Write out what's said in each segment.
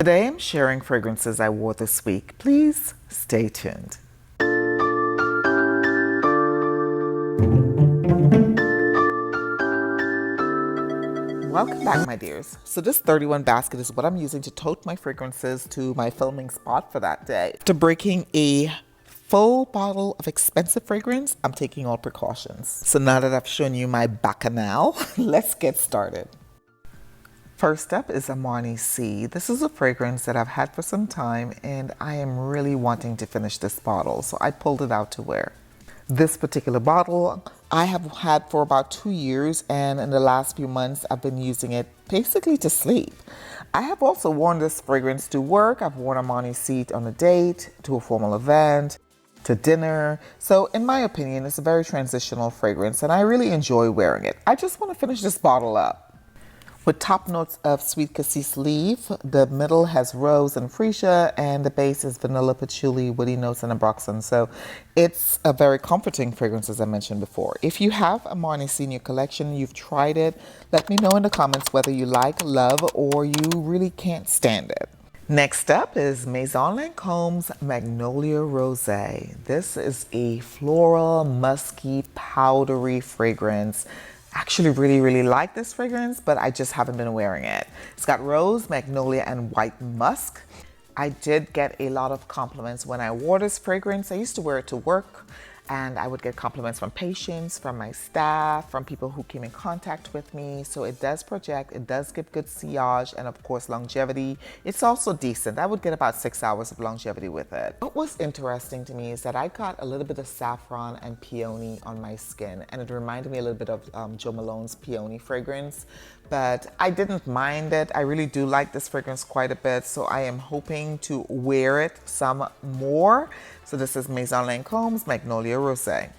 Today I'm sharing fragrances I wore this week. Please stay tuned. Welcome back, my dears. So this 31 basket is what I'm using to tote my fragrances to my filming spot for that day. After breaking a full bottle of expensive fragrance, I'm taking all precautions. So now that I've shown you my bacchanal, let's get started. First up is Armani C. This is a fragrance that I've had for some time and I am really wanting to finish this bottle, so I pulled it out to wear. This particular bottle I have had for about 2 years, and in the last few months I've been using it basically to sleep. I have also worn this fragrance to work. I've worn Armani C on a date, to a formal event, to dinner. So in my opinion, it's a very transitional fragrance and I really enjoy wearing it. I just want to finish this bottle up. With top notes of sweet cassis leaf, the middle has rose and freesia, and the base is vanilla, patchouli, woody notes, and ambroxan. So it's a very comforting fragrance, as I mentioned before. If you have Armani C in your collection, you've tried it, let me know in the comments whether you like, love, or you really can't stand it. Next up is Maison Lancome's Magnolia Rosae. This is a floral, musky, powdery fragrance. Actually really like this fragrance, but I just haven't been wearing it. It's got rose, magnolia, and white musk. I did get a lot of compliments when I wore this fragrance. I used to wear it to work, and I would get compliments from patients, from my staff, from people who came in contact with me. So it does project, it does give good sillage, and of course longevity. It's also decent. I would get about 6 hours of longevity with it. What was interesting to me is that I got a little bit of saffron and peony on my skin, and it reminded me a little bit of Jo Malone's peony fragrance, but I didn't mind it. I really do like this fragrance quite a bit, so I am hoping to wear it some more. So this is Maison Lancome's Magnolia Rosae.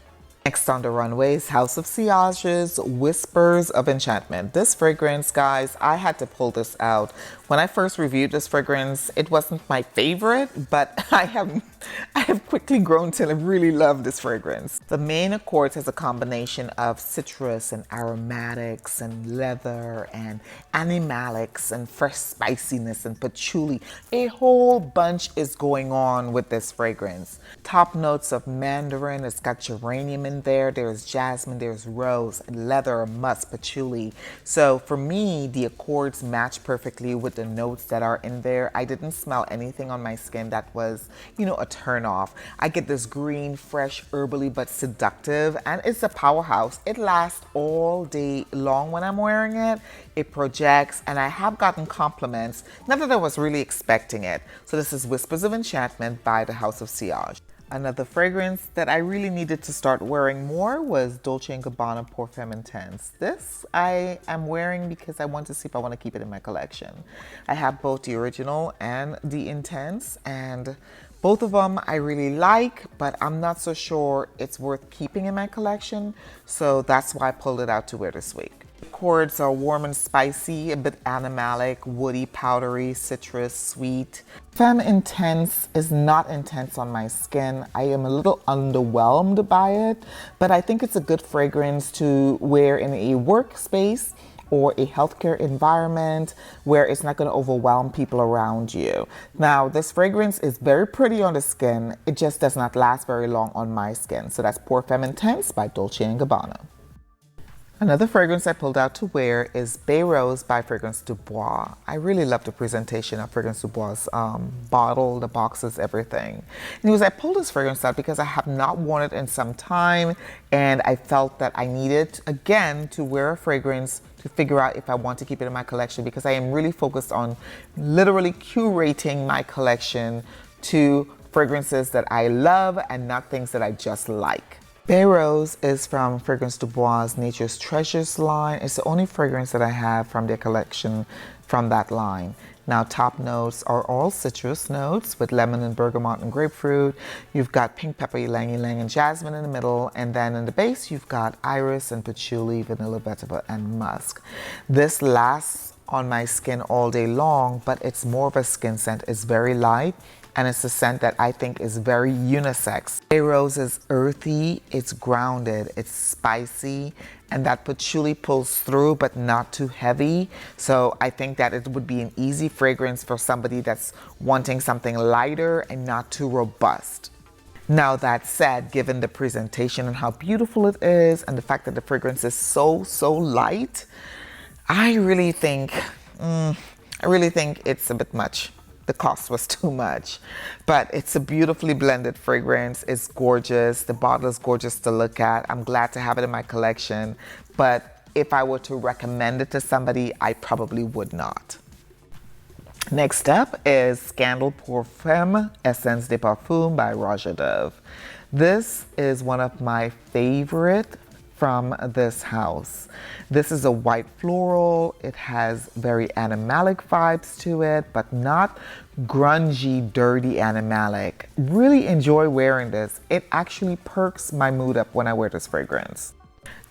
Next on the runway is House of Sillage's Whispers of Enchantment. This fragrance, guys, I had to pull this out. When I first reviewed this fragrance, it wasn't my favorite, but I have quickly grown to really love this fragrance. The main accords has a combination of citrus and aromatics and leather and animalics and fresh spiciness and patchouli. A whole bunch is going on with this fragrance. Top notes of mandarin, it's got geranium in there, there's jasmine, there's rose, leather, musk, patchouli. So for me, the accords match perfectly with the notes that are in there. I didn't smell anything on my skin that was, a turn off. I get this green, fresh, herbally but seductive, and it's a powerhouse. It lasts all day long when I'm wearing it. It projects, and I have gotten compliments, not that I was really expecting it. So this is Whispers of Enchantment by the House of Sillage. Another fragrance that I really needed to start wearing more was Dolce & Gabbana Parfum Intense. This I am wearing because I want to see if I want to keep it in my collection. I have both the original and the Intense, and both of them I really like, but I'm not so sure it's worth keeping in my collection, so that's why I pulled it out to wear this week. Accords are warm and spicy, a bit animalic, woody, powdery, citrus, sweet. Femme Intense is not intense on my skin. I am a little underwhelmed by it, but I think it's a good fragrance to wear in a workspace or a healthcare environment where it's not going to overwhelm people around you. Now, this fragrance is very pretty on the skin. It just does not last very long on my skin. So that's Parfum Intense by Dolce & Gabbana. Another fragrance I pulled out to wear is Baie Rose by Fragrance Dubois. I really love the presentation of Fragrance Dubois' bottle, the boxes, everything. Anyways, I pulled this fragrance out because I have not worn it in some time, and I felt that I needed, again, to wear a fragrance to figure out if I want to keep it in my collection, because I am really focused on literally curating my collection to fragrances that I love and not things that I just like. Baie Rose is from Fragrance Dubois' Nature's Treasures line. It's the only fragrance that I have from their collection from that line. Now, top notes are all citrus notes with lemon and bergamot and grapefruit. You've got pink pepper, ylang ylang, and jasmine in the middle. And then in the base, you've got iris and patchouli, vanilla, vetiver, and musk. This lasts on my skin all day long, but it's more of a skin scent. It's very light, and it's a scent that I think is very unisex. Baie Rose is earthy, it's grounded, it's spicy, and that patchouli pulls through but not too heavy. So I think that it would be an easy fragrance for somebody that's wanting something lighter and not too robust. Now that said, given the presentation and how beautiful it is and the fact that the fragrance is so light, I really think it's a bit much. The cost was too much, but it's a beautifully blended fragrance. It's gorgeous. The bottle is gorgeous to look at. I'm glad to have it in my collection, but if I were to recommend it to somebody, I probably would not. Next up is Scandal Parfum Essence de Parfum by Roja. This is one of my favorite from this house. This is a white floral. It has very animalic vibes to it, but not grungy, dirty animalic. Really enjoy wearing this. It actually perks my mood up when I wear this fragrance.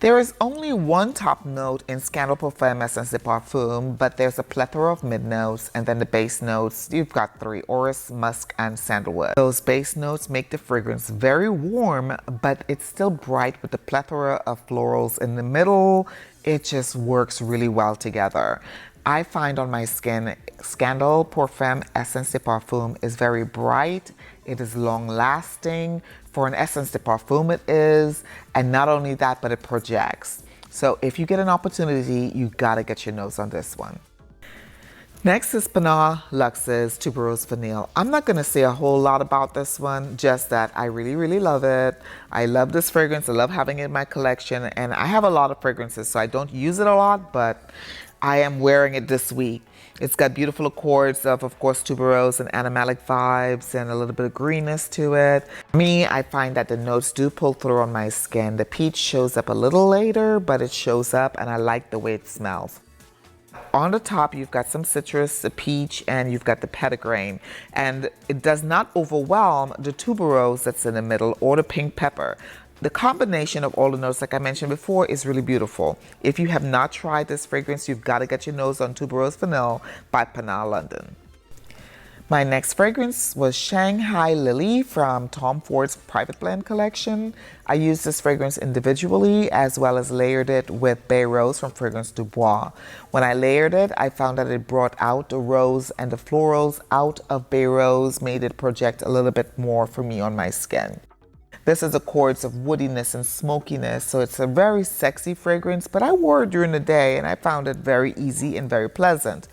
There is only one top note in Scandal Parfum Essence de Parfum, but there's a plethora of mid notes, and then the base notes, you've got 3: orris, musk, and sandalwood. Those base notes make the fragrance very warm, but it's still bright with the plethora of florals in the middle. It just works really well together. I find on my skin, Scandal Parfum Essence de Parfum is very bright. It is long lasting. For an Essence de Parfum it is. And not only that, but it projects. So if you get an opportunity, you gotta get your nose on this one. Next is Panah Luxe's Tuberose Vanille. I'm not gonna say a whole lot about this one, just that I really love it. I love this fragrance. I love having it in my collection, and I have a lot of fragrances, so I don't use it a lot, but I am wearing it this week. It's got beautiful accords of course, tuberose and animalic vibes and a little bit of greenness to it. Me, I find that the notes do pull through on my skin. The peach shows up a little later, but it shows up, and I like the way it smells. On the top, you've got some citrus, the peach, and you've got the petitgrain. And it does not overwhelm the tuberose that's in the middle or the pink pepper. The combination of all the notes, like I mentioned before, is really beautiful. If you have not tried this fragrance, you've got to get your nose on Tuberose Vanille by Panah London. My next fragrance was Shanghai Lily from Tom Ford's Private Blend collection. I used this fragrance individually as well as layered it with Baie Rose from Fragrance Dubois. When I layered it, I found that it brought out the rose and the florals out of Baie Rose, made it project a little bit more for me on my skin. This is accords of woodiness and smokiness, so it's a very sexy fragrance, but I wore it during the day and I found it very easy and very pleasant.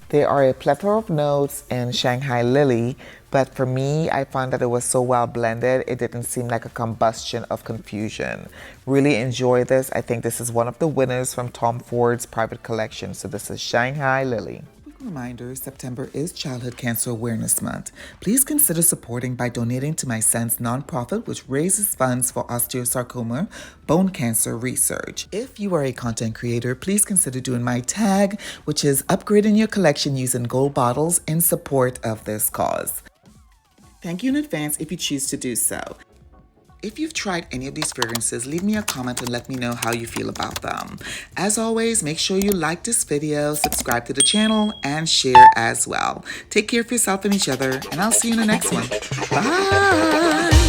There are a plethora of notes in Shanghai Lily, but for me, I found that it was so well blended, it didn't seem like a combustion of confusion. Really enjoy this. I think this is one of the winners from Tom Ford's private collection, so this is Shanghai Lily. Reminder, September is Childhood Cancer Awareness Month. Please consider supporting by donating to my son's nonprofit, which raises funds for osteosarcoma bone cancer research. If you are a content creator, please consider doing my tag, which is upgrading your collection using gold bottles in support of this cause. Thank you in advance if you choose to do so. If you've tried any of these fragrances, leave me a comment and let me know how you feel about them. As always, make sure you like this video, subscribe to the channel, and share as well. Take care of yourself and each other, and I'll see you in the next one. Bye!